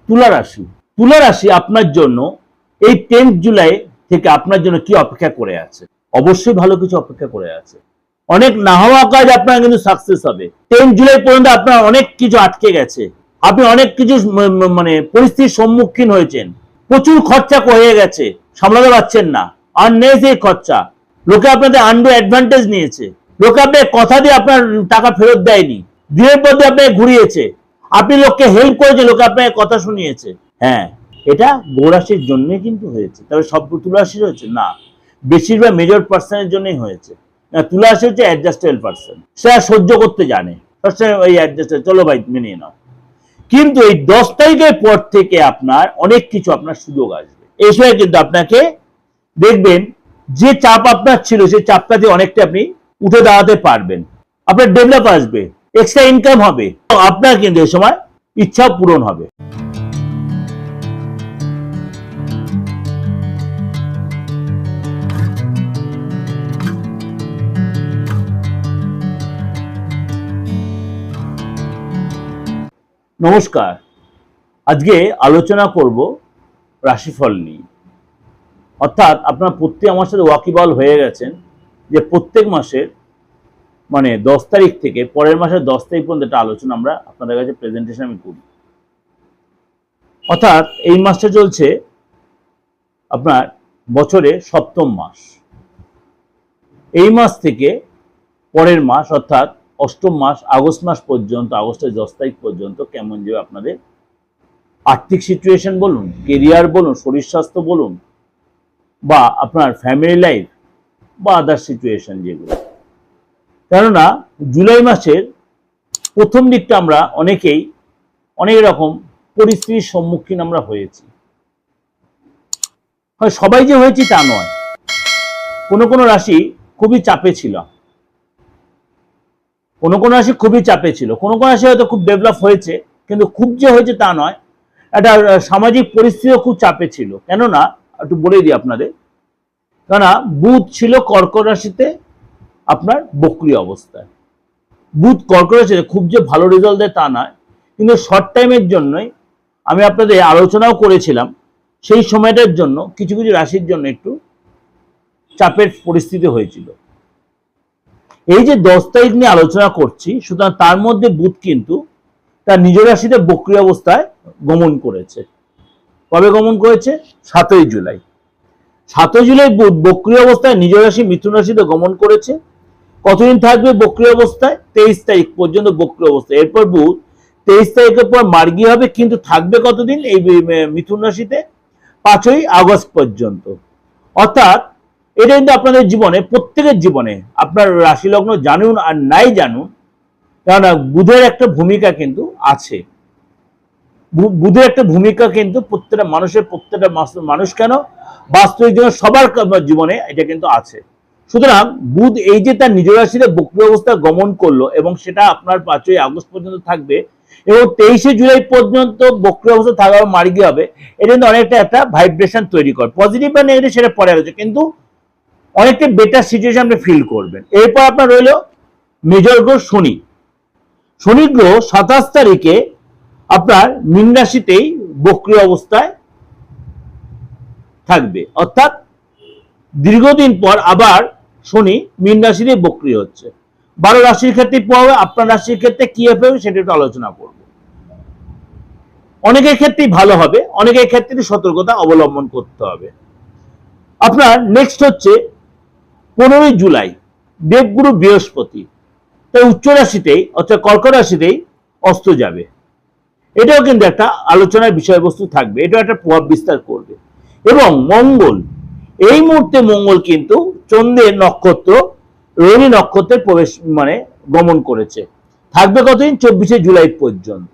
তুলা রাশি। তুলা রাশি আপনার জন্য এই 10 জুলাই থেকে আপনার জন্য কি অপেক্ষা করে আছে? অবশ্যই ভালো কিছু অপেক্ষা করে আছে। অনেক না হওয়া কাজ আপনার কিন্তু সাকসেস হবে। 10 জুলাই পর্যন্ত আপনার অনেক কিছু আটকে গেছে, আপনি অনেক কিছু মানে পরিস্থিতির সম্মুখীন হয়েছেন, প্রচুর খরচা হয়ে গেছে, সামলাতে পারছেন না, আর নেই সেই খরচা, লোকে আপনাদের আন্ডু অ্যাডভান্টেজ নিয়েছে, লোকে আপনার কথা দিয়ে আপনার টাকা ফেরত দেয়নি, দিনের পর দিয়ে আপনাকে ঘুরিয়েছে, আপনি লোককে হেল্প করেছে, লোকে আপনাকে কথা শুনিয়েছে। হ্যাঁ, এটা গৌরাশির জন্যই কিন্তু হয়েছে, তবে সব তুলারাশির হয়েছে না, বেশিরভাগ মেজর পার্সনের জন্যই হয়েছে। তুলা রাশি হচ্ছে অ্যাডজাস্টেবল পার্সন, সে সহ্য করতে জানে, সবসময় ওই অ্যাডজাস্ট, চলো ভাই মেনে নাও। কিন্তু এই 10 তারিখের পর থেকে আপনার অনেক কিছু আপনার সুযোগ আসবে। এই সময় কিন্তু আপনাকে দেখবেন যে চাপ আপনার ছিল সেই চাপটা দিয়ে অনেকটা আপনি উঠে দাঁড়াতে পারবেন, আপনার ডেভেলপ আসবে, এক্সট্রা ইনকাম হবে, আপনার কিন্তু এই সময় ইচ্ছা পূরণ হবে। নমস্কার, আজকে আলোচনা করব রাশিফল নিয়ে। অর্থাৎ আপনারা প্রত্যেক আমার সাথে ওয়াকিবল হয়ে গেছেন যে প্রত্যেক মাসের মানে 10 তারিখ থেকে পরের মাসের 10 তারিখ পর্যন্ত একটা আলোচনা আমরা আপনাদের কাছে প্রেজেন্টেশন আমি করি। অর্থাৎ এই মাসটা চলছে আপনার বছরে 7ম মাস। এই মাস থেকে পরের মাস অর্থাৎ 8ম মাস আগস্ট মাস পর্যন্ত, আগস্টের 10 তারিখ পর্যন্ত কেমন যাবে আপনাদের আর্থিক সিচুয়েশন বলুন, কেরিয়ার বলুন, শরীর স্বাস্থ্য বলুন, বা আপনার ফ্যামিলি লাইফ বা আদার সিচুয়েশন যেগুলো। কেননা জুলাই মাসের প্রথম দিকটা আমরা অনেকেই অনেক রকম পরিস্থিতির সম্মুখীন আমরা হয়েছি, হয় সবাই যে হয়েছি তা নয়, কোনো কোনো রাশি খুবই চাপে ছিল, কোনো কোনো রাশি খুবই চাপে ছিল, কোনো কোনো রাশি হয়তো খুব ডেভেলপ হয়েছে, কিন্তু খুব যে হয়েছে তা নয়, একটা সামাজিক পরিস্থিতিও খুব চাপে ছিল। কেননা একটু বলে দিই আপনাদের, কেননা বুধ ছিল কর্কট রাশিতে আপনার বক্রী অবস্থায়। বুধ কর্কট রাশিতে খুব যে ভালো রেজাল্ট দেয় তা নয়, কিন্তু শর্ট টাইমের জন্যই আমি আপনাদের আলোচনাও করেছিলাম, সেই সময়টার জন্য কিছু কিছু রাশির জন্য একটু চাপের পরিস্থিতি হয়েছিল। এই যে 10 তারিখ নিয়ে আলোচনা করছি, সুতরাং তার মধ্যে বুধ কিন্তু তার নিজ রাশিতে বক্রী অবস্থায় গমন করেছে। কবে গমন করেছে? 7ই জুলাই। 7ই জুলাই বুধ বক্রী অবস্থায় নিজ রাশি মিথুন রাশিতে গমন করেছে। কতদিন থাকবে বক্রী অবস্থায়? 23 তারিখ পর্যন্ত বক্রী অবস্থায়। এরপর বুধ 23 তারিখের পর মার্গী হবে, কিন্তু থাকবে কতদিন এই মিথুন রাশিতে? 5ই আগস্ট পর্যন্ত। অর্থাৎ এটা কিন্তু আপনাদের জীবনে, প্রত্যেকের জীবনে, আপনার রাশি লগ্ন জানুন আর নাই জানুন, কেননা বুধের একটা ভূমিকা কিন্তু আছে। বুধের একটা ভূমিকা কিন্তু প্রত্যেকটা মানুষের, প্রত্যেকটা মানুষ কেন, বাস্তবিক জীবনে সবার জীবনে এটা কিন্তু আছে। সুতরাং বুধ এই যে তার নিজ রাশিতে বক্রী অবস্থায় গমন করলো এবং সেটা আপনার 5ই আগস্ট পর্যন্ত থাকবে এবং 23শে জুলাই পর্যন্ত বক্রী অবস্থা থাকার মার্গী হবে, এটা কিন্তু অনেকটা একটা ভাইব্রেশন তৈরি করে, পজিটিভ বা নেগেটিভ সেটা পরে আছে, কিন্তু অনেকটা বেটার সিচুয়েশন আপনি ফিল করবেন। এরপর আপনার রইল মেজর গ্রহ শনি। শনি গ্রহ 27 তারিখে আপনার মীন রাশিতেই বক্রী অবস্থায় থাকবে। অর্থাৎ দীর্ঘদিন পর আবার শনি মীন রাশিতে বক্রী হচ্ছে। 12 রাশির ক্ষেত্রে পাবে, আপনার রাশির ক্ষেত্রে কি হবে সেটা একটু আলোচনা করব। অনেকের ক্ষেত্রেই ভালো হবে, অনেকের ক্ষেত্রে সতর্কতা অবলম্বন করতে হবে। আপনার নেক্সট হচ্ছে 15ই জুলাই দেবগুরু বৃহস্পতি তাই উচ্চ রাশিতেই অর্থাৎ কর্কট রাশিতেই অস্ত যাবে। এটাও কিন্তু একটা আলোচনার বিষয়বস্তু থাকবে, এটাও একটা প্রভাব বিস্তার করবে। এবং মঙ্গল, এই মুহূর্তে মঙ্গল কিন্তু চন্দ্রের নক্ষত্র রোহিণী নক্ষত্রের প্রবেশ মানে গমন করেছে, থাকবে কতদিন? 24শে জুলাই পর্যন্ত।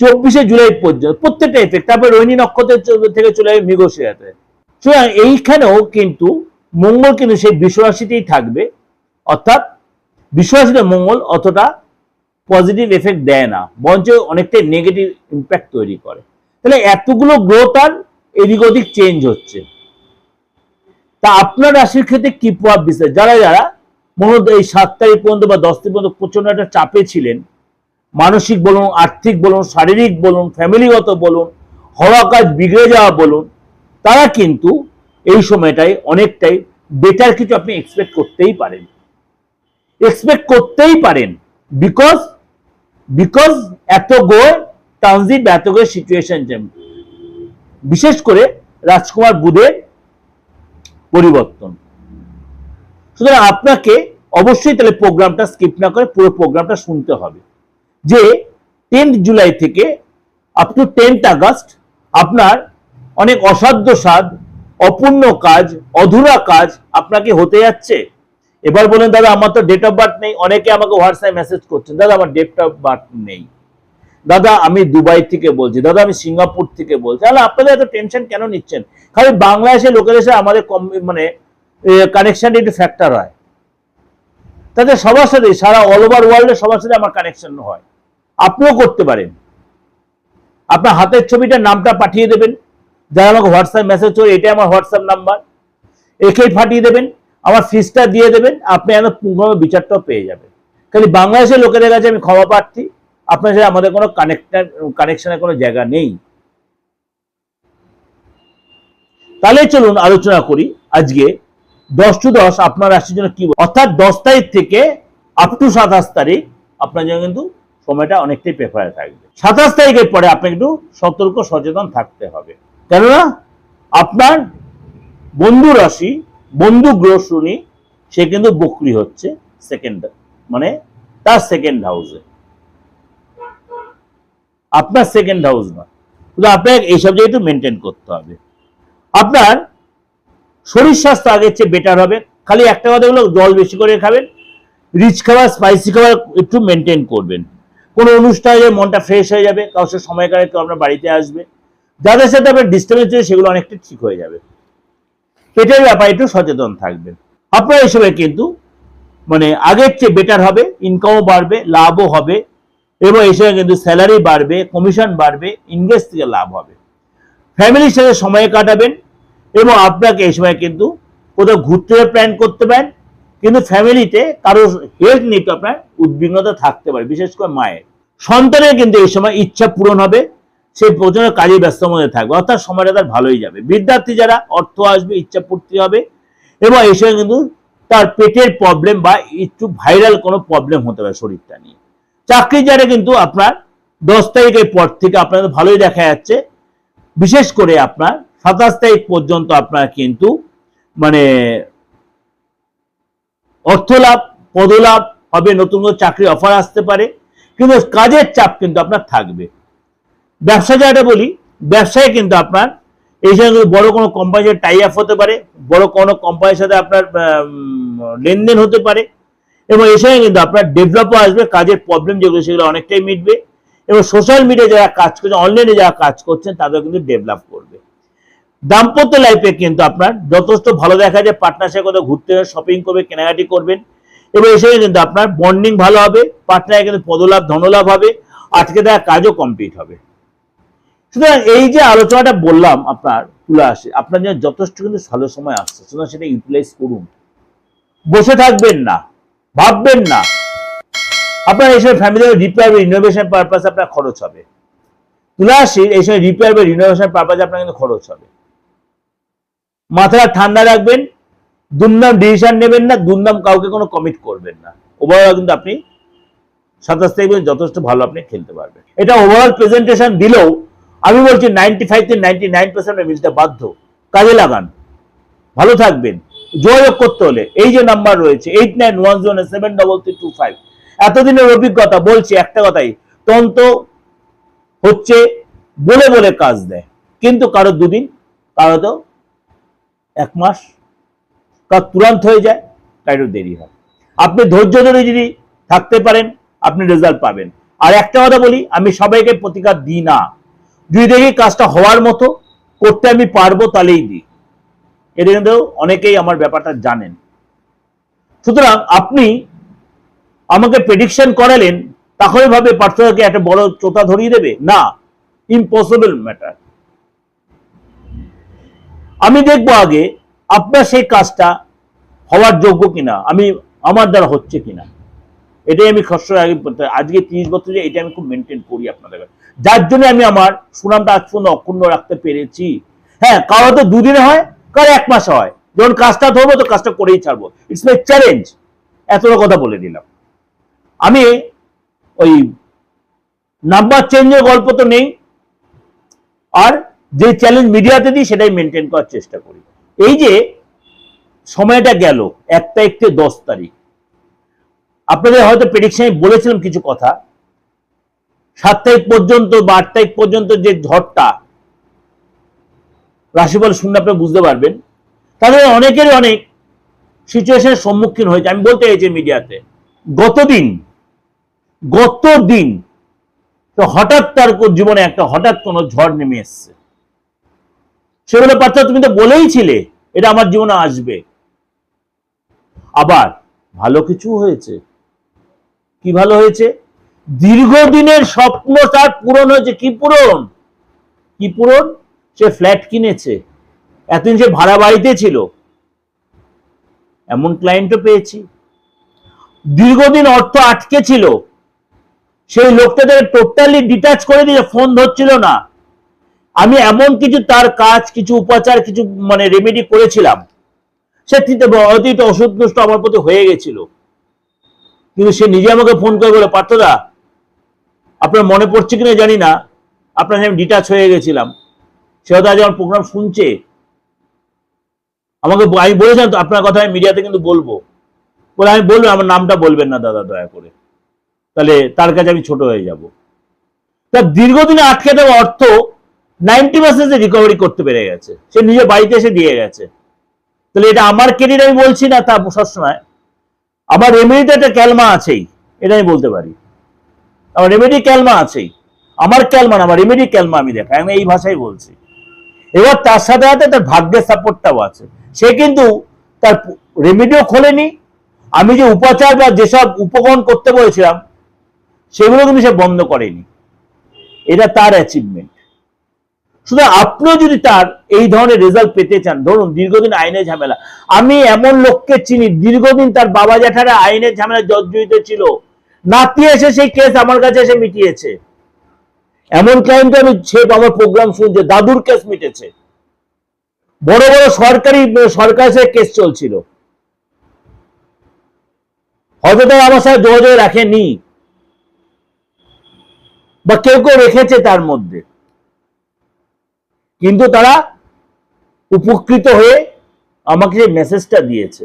24শে জুলাই পর্যন্ত প্রত্যেকটা এফেক্ট। তারপরে রোহিণী নক্ষত্রের থেকে চলে যাবে মৃগশিরাতে। সুতরাং এইখানেও কিন্তু মঙ্গল কিন্তু সেই বৃষ রাশিতেই থাকবে, অর্থাৎ বৃষ রাশিতে মঙ্গল অতটা পজিটিভ এফেক্ট দেয় না, বরঞ্চ অনেকটাই নেগেটিভ ইম্প্যাক্ট তৈরি করে। তাহলে এতগুলো গ্রহ তার এদিক ওদিক চেঞ্জ হচ্ছে, তা আপনার রাশির ক্ষেত্রে কি প্রভাব বিস্তার? যারা যারা মনে এই 7 তারিখ পর্যন্ত বা 10 তারিখ পর্যন্ত প্রচন্ড একটা চাপে ছিলেন, মানসিক বলুন, আর্থিক বলুন, শারীরিক বলুন, ফ্যামিলিগত বলুন, হওয়া কাজ বিগড়ে যাওয়া বলুন, তারা কিন্তু এই সময়টাই অনেকটাই বেটার কিছু আপনি এক্সপেক্ট করতেই পারেন। বিকজ এত গো ট্রানজিট, এত গো সিচুয়েশন, বিশেষ করে রাজকুমার বুধের পরিবর্তন। সুতরাং আপনাকে অবশ্যই তাহলে প্রোগ্রামটা স্কিপ না করে পুরো প্রোগ্রামটা শুনতে হবে, যে 10 জুলাই থেকে আপ টু 10 আগস্ট আপনার অনেক অসাধ্য সাধ, অপূর্ণ কাজ, অধুরা কাজ আপনাকে হতে যাচ্ছে। এবার বলেন, দাদা আমার তো ডেট অফ বার্থ নেই। অনেকে আমাকে হোয়াটসঅ্যাপ মেসেজ করছেন, দাদা আমার ডেট অফ বার্থ নেই, দাদা আমি দুবাই থেকে বলছি, দাদা আমি সিঙ্গাপুর থেকে বলছি। তাহলে আপনাদের এত টেনশন কেন নিচ্ছেন? খালি বাংলাদেশের লোকেদের সাথে আমাদের মানে কানেকশন একটু ফ্যাক্টর হয়, তাদের সবার সাথে, সারা অল ওভার ওয়ার্ল্ডে সবার সাথে আমার কানেকশন হয়। আপনিও করতে পারেন। আপনার হাতের ছবিটার নামটা পাঠিয়ে দেবেন, যারা আমাকে হোয়াটসঅ্যাপ মেসেজ করে, এটাই আমার হোয়াটসঅ্যাপ নাম্বার, একেই পাঠিয়ে দেবেন, আমার ফিসটা দিয়ে দেবেন, আপনি যেন পুঙ্খানু বিচারটাও পেয়ে যাবেন। খালি বাংলাদেশের লোকেদের কাছে আমি ক্ষমা প্রার্থী, আপনার সাথে আমাদের কোনো কানেকশনের কোনো জায়গা নেই। তাহলে চলুন আলোচনা করি আজকে 10 to 10 আপনার রাশির জন্য কি, অর্থাৎ 10 তারিখ থেকে আপ টু 27 তারিখ আপনার জন্য কিন্তু সময়টা অনেকটাই প্রেফারে থাকবে। 27 তারিখের পরে আপনাকে একটু সতর্ক সচেতন থাকতে হবে, কেননা আপনার বন্ধু রাশি, বন্ধু গ্রহ শনি, সে কিন্তু বকরি হচ্ছে সেকেন্ড, মানে তার সেকেন্ড হাউসে, আপনার সেকেন্ড হাউস না। শুধু আপনাকে এইসব জায়গায় একটু মেনটেন করতে হবে। আপনার শরীর স্বাস্থ্য আগের চেয়ে বেটার হবে। খালি একটা কথা হলো, জল বেশি করে খাবেন, রিচ খাবার, স্পাইসি খাবার একটু মেনটেন করবেন। কোনো অনুষ্ঠানে মনটা ফ্রেশ হয়ে যাবে, কারোর সাথে সময় কাটাতে কেউ আপনার বাড়িতে আসবে, যাদের সাথে আপনার ডিস্টার্বেন্স হচ্ছে সেগুলো অনেকটা ঠিক হয়ে যাবে। পেটের ব্যাপারে একটু সচেতন থাকবেন। আপনার এই সময় কিন্তু মানে আগের চেয়ে বেটার হবে, ইনকামও বাড়বে, লাভও হবে, এবং এই সময় কিন্তু স্যালারি বাড়বে, কমিশন বাড়বে, ইনভেস্ট থেকে লাভ হবে। ফ্যামিলির সাথে সময় কাটাবেন, এবং আপনাকে এই সময় কিন্তু কোথাও ঘুরতে প্ল্যান করতে পারেন, কিন্তু ফ্যামিলিতে কারোর হেলথ নিয়ে আপনার উদ্বিগ্নতা থাকতে পারে, বিশেষ করে মায়ের। সন্তানের কিন্তু এই সময় ইচ্ছা পূরণ হবে, সে প্রচন্ড কাজে ব্যস্ত মধ্যে থাকবে, অর্থাৎ সময়টা তার ভালোই যাবে। বিদ্যার্থী যারা, অর্থ আসবে, ইচ্ছা পূর্তি হবে, এবং এই সময় কিন্তু তার পেটের প্রবলেম বা একটু ভাইরাল কোনো প্রবলেম হতে পারে শরীরটা নিয়ে। চাকরি যারা, কিন্তু আপনার 10 তারিখের পর থেকে আপনাদের ভালোই দেখা যাচ্ছে, বিশেষ করে আপনার 27 তারিখ পর্যন্ত আপনার কিন্তু মানে অর্থ লাভ, পদলাভ হবে, নতুন নতুন চাকরি অফার আসতে পারে, কিন্তু কাজের চাপ কিন্তু আপনার থাকবে। ব্যবসা যারা বলি, ব্যবসায় কিন্তু আপনার এই সময় বড় কোনো কোম্পানির সাথে টাই আপ হতে পারে, বড় কোনো কোম্পানির সাথে আপনার লেনদেন হতে পারে, এবং এই সময় কিন্তু আপনার ডেভেলপও আসবে, কাজের প্রবলেম যেগুলো সেগুলো অনেকটাই মিটবে, এবং সোশ্যাল মিডিয়ায় যারা কাজ করছেন, অনলাইনে যারা কাজ করছেন, তাদের কিন্তু ডেভেলপ করবে। দাম্পত্য লাইফে কিন্তু আপনার যথেষ্ট ভালো দেখা যায়, পার্টনারশিপের কোথাও ঘুরতে হবে, শপিং করবে, কেনাকাটি করবেন, এবং এই সময় কিন্তু আপনার বন্ডিং ভালো হবে, পার্টনারের কিন্তু পদলাভ, ধনলাভ হবে, আজকে দেওয়া কাজও কমপ্লিট হবে। সুতরাং এই যে আলোচনাটা বললাম আপনার তুলা আসে, আপনার জন্য যথেষ্ট কিন্তু ভালো সময় আসছে, সুতরাং সেটা ইউটিলাইজ করুন। বসে থাকবেন না, ভাববেন না। আপনার এই সময় ফ্যামিলি রিপেয়ার বা রিনোভেশন পারপাস আপনার খরচ হবে। তুলা রাশির এই সময় রিপেয়ার বা রিনোভেশন পারপাস আপনার কিন্তু খরচ হবে। মাথাটা ঠান্ডা রাখবেন, দুমদাম ডিসিশন নেবেন না, দুমদাম কাউকে কোনো কমিট করবেন না। ওভারঅল কিন্তু আপনি 27 তারিখ যথেষ্ট ভালো আপনি খেলতে পারবেন। এটা ওভারঅল প্রেজেন্টেশন দিলেও আমি বলছি 95 থেকে 99% মিলতে বাধ্য। কাজে লাগান, ভালো থাকবেন। যোগাযোগ করতে হলে এই যে নাম্বার রয়েছে 8910733325। এতদিনের অভিজ্ঞতা বলছি একটা কথাই, তন্ত্র হচ্ছে বলে বলে কাজ দেয়, কিন্তু কারো 2 দিন, কারো তো 1 মাস, কারো তুরন্ত হয়ে যায়, কারো দেরি হয়। আপনি ধৈর্য ধরে যদি থাকতে পারেন, আপনি রেজাল্ট পাবেন। আর একটা কথা বলি, আমি সবাইকে প্রতিকার দিই না, যদি দেখি কাজটা হওয়ার মতো করতে আমি পারবো তাহলেই দিই। এটা কিন্তু অনেকেই আমার ব্যাপারটা জানেন। সুতরাং আপনি আমাকে প্রেডিকশন করালেন, তাহলে ভাবে পার্থক্যকে একটা বড় চোতা ধরিয়ে দেবে না, ইম্পসিবল ম্যাটার। আমি দেখবো আগে আপনার সেই কাজটা হওয়ার যোগ্য কিনা, আমার দ্বারা হচ্ছে কিনা। এটাই আমি খসড়া আজকে 30 বছর এটা আমি খুব মেনটেন করি আপনাদের কাছে, যার জন্য আমি আমার সুনামটা আজ পর্যন্ত অক্ষুণ্ণ রাখতে পেরেছি। হ্যাঁ, কারো তো দুদিনে হয়, কারো 1 মাসে হয়। যখন কাজটা ধরবো তো কাজটা করেই ছাড়বো, ইটস মাই চ্যালেঞ্জ। এতটা কথা বলে দিলাম। আমি ওই নাম্বার চেঞ্জের গল্প তো নেই, আর যে চ্যালেঞ্জ মিডিয়াতে দিই সেটাই মেনটেন করার চেষ্টা করি। এই যে সময়টা গেল 1 তারিখ থেকে 10 তারিখ, আপনাদের হয়তো প্রেডিকশনে বলেছিলাম কিছু কথা, 7 তারিখ পর্যন্ত বা 8 তারিখ পর্যন্ত যে ঝড়টা রাশিফল শুনলে আপনি বুঝতে পারবেন, তাদের অনেকেরই অনেক সিচুয়েশনের সম্মুখীন হয়েছে। আমি বলতে চাইছি মিডিয়াতে, গতদিন তো হঠাৎ তার জীবনে একটা হঠাৎ কোনো ঝড় নেমে এসছে। সেগুলো পার্থ তুমি তো বলেই ছিলে এটা আমার জীবনে আসবে। আবার ভালো কিছু হয়েছে। কি ভালো হয়েছে? দীর্ঘদিনের স্বপ্ন তার পূরণ হয়েছে। কি পূরণ? সে ফ্ল্যাট কিনেছে। এতদিন সে ভাড়া বাড়িতে ছিল, এমন ক্লায়েন্টও পেয়েছি। দীর্ঘদিন অর্থ আটকে ছিল, সেই লোকটা তাকে টোটালি ডিটাচ করে দিয়ে ফোন ধরছিল না। আমি এমন কিছু তার কাজ, কিছু উপাচার, কিছু মানে রেমেডি করেছিলাম, সে অতীত অসন্তুষ্ট আমার প্রতি হয়ে গেছিল। কিন্তু সে নিজে আমাকে ফোন করে বলে, পার্থদা আপনার মনে পড়ছে কিনা জানি না, আপনার আমি ডিটাচ হয়ে গেছিলাম। সে হয়তো আজ আমার প্রোগ্রাম শুনছে। আমাকে আমি বলেছিলাম তো আপনার কথা আমি মিডিয়াতে কিন্তু বলবো, বলে আমি বলবো আমার নামটা বলবেন না দাদা দয়া করে, তাহলে তার কাছে আমি ছোট হয়ে যাব। তার দীর্ঘদিনে আটকে দেওয়া অর্থ 90% রিকভারি করতে পেরে গেছে, সে নিজে বাড়িতে এসে দিয়ে গেছে। তাহলে এটা আমার ক্রেডিট আমি বলছি না তা সবসময়, আমার রেমেডিতে একটা ক্যালমা আছেই, এটা আমি বলতে পারি। আমার রেমেডি ক্যালমা আছেই, আমার ক্যালমা না, আমার রেমেডি ক্যালমা আমি দেখাই, আমি এই ভাষায় বলছি। এবার তার সাথে সাথে তার ভাগ্যের সাপোর্টটাও আছে। সে কিন্তু তার রেমেডিও খোলেনি, আমি যে উপাচার বা যেসব উপকরণ করতে বলেছিলাম সেগুলো কিন্তু সে বন্ধ করেনি। এটা তার অ্যাচিভমেন্ট। শুধু আপনিও যদি তার এই ধরনের রেজাল্ট পেতে চান, ধরুন দীর্ঘদিন আইনের ঝামেলা, আমি এমন লোককে চিনি দীর্ঘদিন তার বাবা জ্যাঠারা আইনের ঝামেলা জর্জরিত ছিল, নাতি এসে সেই কেস আমার কাছে এসে মিটিয়েছে। এমন ক্লায়েন্ট আমি সে আমার প্রোগ্রাম শুনছে, দাদুর কেস মিটেছে। বড় বড় সরকার সে কেস চলছিল, হয়তো তারা আমার সাথে যোগাযোগ রাখেনি বা কেউ রেখেছে তার মধ্যে, কিন্তু তারা উপকৃত হয়ে আমাকে যে মেসেজটা দিয়েছে,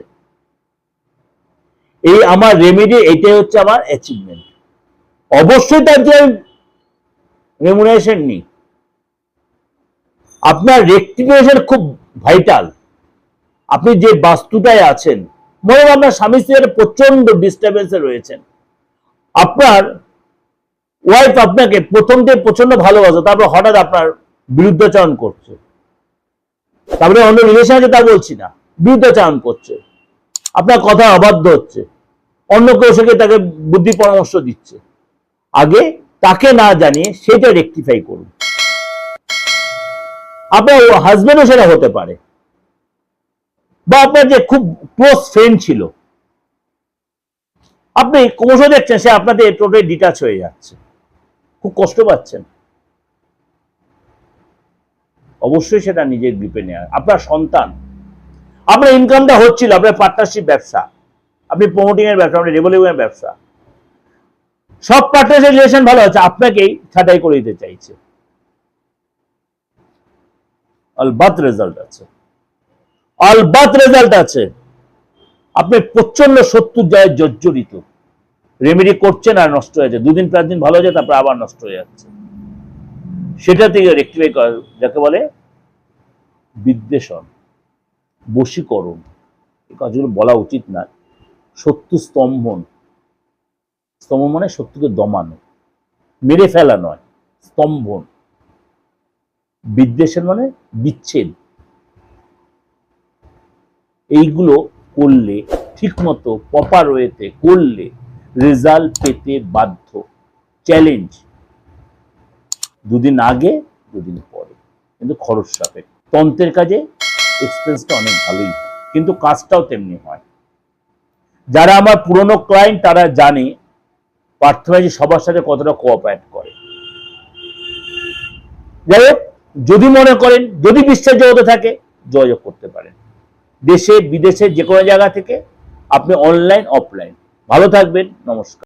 এই আমার রেমেডি, এটাই হচ্ছে আমার অ্যাচিভমেন্ট। অবশ্যই তার যে রেমুনারেশন নেই। আপনার রেক্টিফিকেশন খুব ভাইটাল। আপনি যে বাস্তুটায় আছেন, মনে হয় আপনার স্বামী স্ত্রীর প্রচন্ড ডিস্টারবেন্সে রয়েছেন, আপনার ওয়াইফ আপনাকে প্রথম থেকে প্রচন্ড ভালোবাসে, তারপর হঠাৎ আপনার বিরুদ্ধাচরণ করছে, তারপরে অন্য রিলেশন আছে তা বলছি না, বিরুদ্ধাচরণ করছে, আপনার কথা অবাধ্য হচ্ছে, অন্য কেউ সে তাকে বুদ্ধি পরামর্শ দিচ্ছে। আগে তাকে না জানিয়ে সেটা রেকটিফাই করুন। আপনার হাজবেন্ডও সেটা হতে পারে, বা আপনার যে খুব ক্লোজ ফ্রেন্ড ছিল, আপনি ক্রমশ দেখছেন সে আপনাদের টোটালি ডিটাচ হয়ে যাচ্ছে, খুব কষ্ট পাচ্ছেন। অবশ্যই সেটা নিজের গ্রিপে নেওয়া। আপনার সন্তান, আপনার ইনকামটা হচ্ছিল, আপনার পার্টনারশিপ ব্যবসা, আপনি প্রমোটিং এর ব্যবসা, আপনি রেভেলিউ এর ব্যবসা, সব পার্টনারশিপ রিলেশন ভালো আছে, আপনাকেই ছাঁটাই করে দিতে চাইছে। অলবাত রেজাল্ট আছে। আপনি প্রচন্ড শত্রুর জায়গায় জর্জরিত, রেমেডি করছেন আর নষ্ট হয়ে যাচ্ছে, 2 দিন 4 দিন ভালো হয়ে যায়, তারপর আবার নষ্ট হয়ে যাচ্ছে। সেটা থেকে রেক্টিফাই করা, যাকে বলে বিদ্বেষণ, বশীকরণ, এই কাজগুলো বলা উচিত না। শত্রু স্তম্ভন মানে শত্রুকে দমানো, মেরে ফেলা নয়, স্তম্ভন। বিদ্বেষণ মানে বিচ্ছেদ। এইগুলো করলে, ঠিক মতো প্রপার ওয়েতে করলে রেজাল্ট পেতে বাধ্য। চ্যালেঞ্জ 2 দিন আগে 2 দিন পরে, কিন্তু খরচ সাপেক্ষ। তন্ত্রের কাজে এক্সপেন্সটা অনেক ভালোই হয়, কিন্তু কাজটাও তেমনি হয়। যারা আমার পুরনো ক্লায়েন্ট তারা জানে পার্থবাজি সবার সাথে কতটা কোঅপারেট করে। যাই হোক, যদি মনে করেন, যদি বিশ্বাসযোগ্যতা থাকে, যোগাযোগ করতে পারেন দেশে বিদেশে যে কোনো জায়গা থেকে, আপনি অনলাইন অফলাইন। ভালো থাকবেন, নমস্কার।